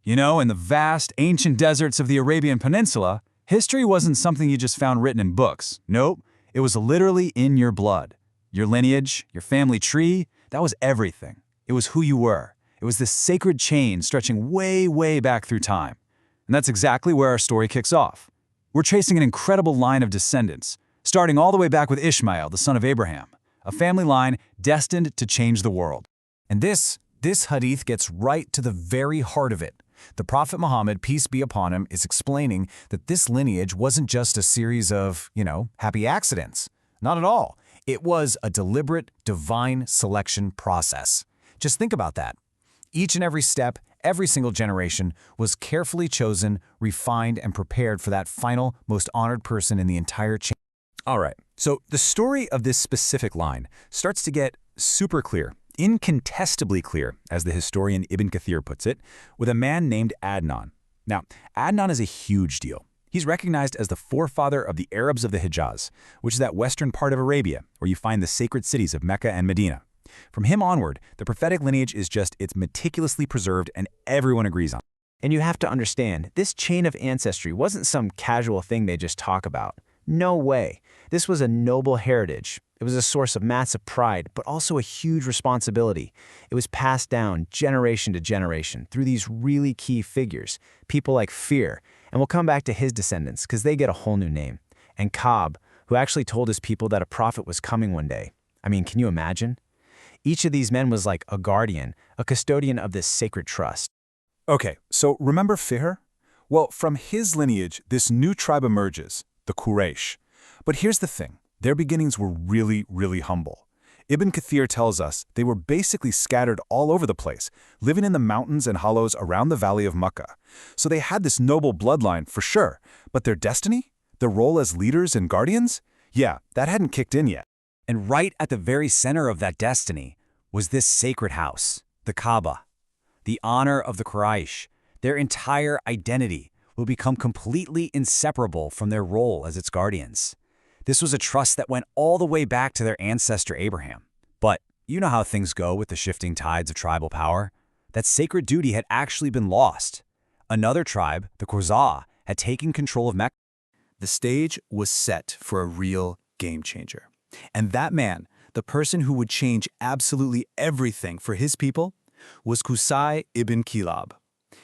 You know, in the vast, ancient deserts of the Arabian Peninsula, history wasn't something you just found written in books. Nope, it was literally in your blood. Your lineage, your family tree, that was everything. It was who you were. It was this sacred chain stretching way, way back through time. And that's exactly where our story kicks off. We're tracing an incredible line of descendants, starting all the way back with Ishmael, the son of Abraham, a family line destined to change the world. And this hadith gets right to the very heart of it. The Prophet Muhammad, peace be upon him, is explaining that this lineage wasn't just a series of, happy accidents. Not at all. It was a deliberate, divine selection process. Just think about that. Each and every step, every single generation was carefully chosen, refined, and prepared for that final, most honored person in the entire chain. All right, so the story of this specific line starts to get super clear, incontestably clear, as the historian Ibn Kathir puts it, with a man named Adnan. Now, Adnan is a huge deal. He's recognized as the forefather of the Arabs of the Hijaz, which is that western part of Arabia where you find the sacred cities of Mecca and Medina. From him onward, the prophetic lineage it's meticulously preserved and everyone agrees on. And you have to understand, this chain of ancestry wasn't some casual thing they just talk about. No way. This was a noble heritage. It was a source of massive pride, but also a huge responsibility. It was passed down generation to generation through these really key figures, people like Fear, and we'll come back to his descendants because they get a whole new name, and Ka'b, who actually told his people that a prophet was coming one day. I mean, can you imagine? Each of these men was like a guardian, a custodian of this sacred trust. Okay, so remember Fihr? Well, from his lineage, this new tribe emerges, the Quraysh. But here's the thing, their beginnings were really, really humble. Ibn Kathir tells us they were basically scattered all over the place, living in the mountains and hollows around the Valley of Makkah. So they had this noble bloodline for sure, but their destiny? Their role as leaders and guardians? Yeah, that hadn't kicked in yet. And right at the very center of that destiny was this sacred house, the Kaaba. The honor of the Quraysh, their entire identity, will become completely inseparable from their role as its guardians. This was a trust that went all the way back to their ancestor Abraham. But you know how things go with the shifting tides of tribal power? That sacred duty had actually been lost. Another tribe, the Khuzā, had taken control of Mecca. The stage was set for a real game changer. And that man, the person who would change absolutely everything for his people, was Qusay ibn Kilab.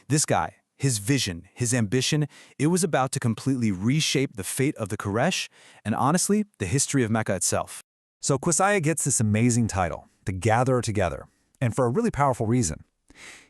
This guy, his vision, his ambition, it was about to completely reshape the fate of the Quraysh and honestly, the history of Mecca itself. So Qusay gets this amazing title, the Gatherer Together, and for a really powerful reason.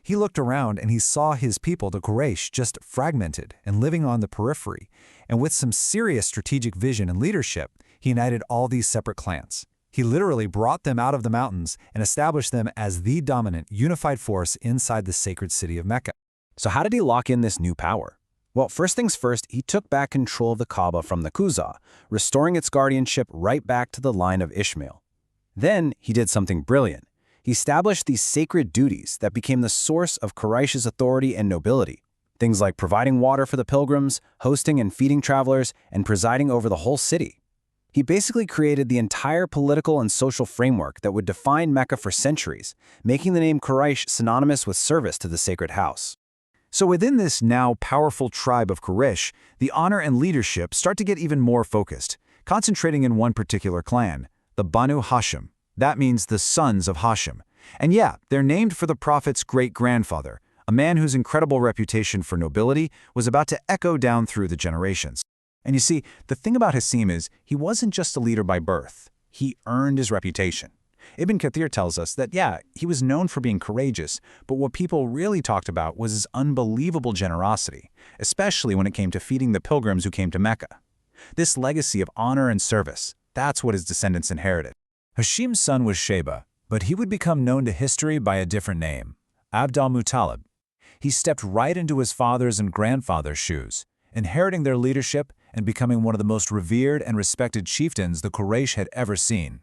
He looked around and he saw his people, the Quraysh, just fragmented and living on the periphery, and with some serious strategic vision and leadership, he united all these separate clans. He literally brought them out of the mountains and established them as the dominant, unified force inside the sacred city of Mecca. So how did he lock in this new power? Well, first things first, he took back control of the Kaaba from the Khuzā, restoring its guardianship right back to the line of Ishmael. Then he did something brilliant. He established these sacred duties that became the source of Quraysh's authority and nobility. Things like providing water for the pilgrims, hosting and feeding travelers, and presiding over the whole city. He basically created the entire political and social framework that would define Mecca for centuries, making the name Quraysh synonymous with service to the sacred house. So within this now powerful tribe of Quraysh, the honor and leadership start to get even more focused, concentrating in one particular clan, the Banu Hashim. That means the sons of Hashim. And yeah, they're named for the Prophet's great-grandfather, a man whose incredible reputation for nobility was about to echo down through the generations. And you see, the thing about Hashim is, he wasn't just a leader by birth. He earned his reputation. Ibn Kathir tells us that, yeah, he was known for being courageous, but what people really talked about was his unbelievable generosity, especially when it came to feeding the pilgrims who came to Mecca. This legacy of honor and service, that's what his descendants inherited. Hashim's son was Sheba, but he would become known to history by a different name, Abd al-Muttalib. He stepped right into his father's and grandfather's shoes, inheriting their leadership and becoming one of the most revered and respected chieftains the Quraysh had ever seen.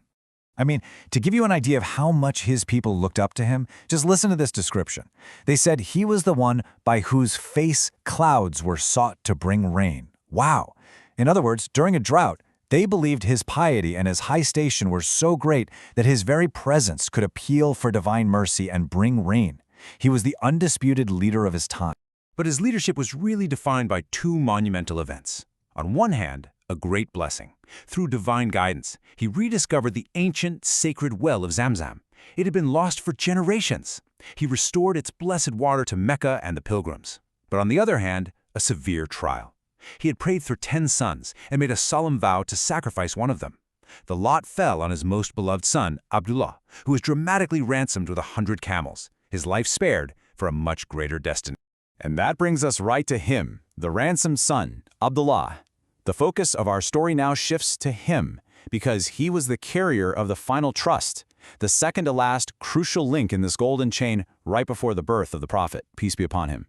I mean, to give you an idea of how much his people looked up to him, just listen to this description. They said he was the one by whose face clouds were sought to bring rain. Wow! In other words, during a drought, they believed his piety and his high station were so great that his very presence could appeal for divine mercy and bring rain. He was the undisputed leader of his time. But his leadership was really defined by two monumental events. On one hand, a great blessing. Through divine guidance, he rediscovered the ancient, sacred well of Zamzam. It had been lost for generations. He restored its blessed water to Mecca and the pilgrims. But on the other hand, a severe trial. He had prayed for 10 sons and made a solemn vow to sacrifice one of them. The lot fell on his most beloved son, Abdullah, who was dramatically ransomed with 100 camels, his life spared for a much greater destiny. And that brings us right to him, the ransomed son, Abdullah. The focus of our story now shifts to him, because he was the carrier of the final trust, the second-to-last crucial link in this golden chain right before the birth of the Prophet, peace be upon him.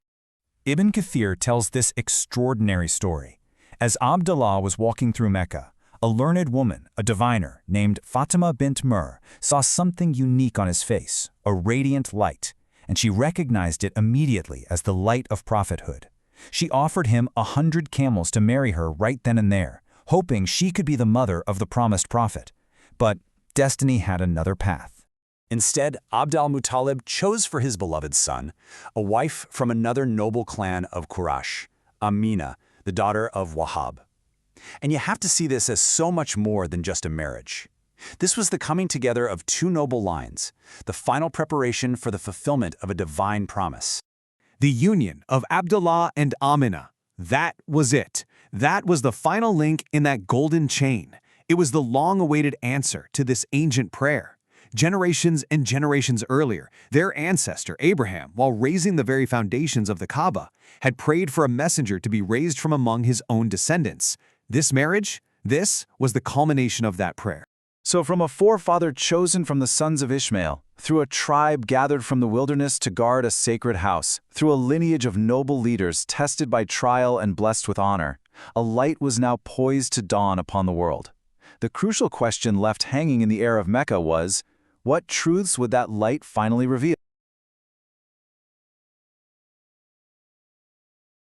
Ibn Kathir tells this extraordinary story. As Abdullah was walking through Mecca, a learned woman, a diviner, named Fatima bint Mur, saw something unique on his face, a radiant light, and she recognized it immediately as the light of prophethood. She offered him 100 camels to marry her right then and there, hoping she could be the mother of the promised prophet. But destiny had another path. Instead, Abd al-Muttalib chose for his beloved son a wife from another noble clan of Quraysh, Amina, the daughter of Wahab. And you have to see this as so much more than just a marriage. This was the coming together of two noble lines, the final preparation for the fulfillment of a divine promise. The union of Abdullah and Amina. That was it. That was the final link in that golden chain. It was the long-awaited answer to this ancient prayer. Generations and generations earlier, their ancestor, Abraham, while raising the very foundations of the Kaaba, had prayed for a messenger to be raised from among his own descendants. This marriage, this was the culmination of that prayer. So from a forefather chosen from the sons of Ishmael, through a tribe gathered from the wilderness to guard a sacred house, through a lineage of noble leaders tested by trial and blessed with honor, a light was now poised to dawn upon the world. The crucial question left hanging in the air of Mecca was, what truths would that light finally reveal?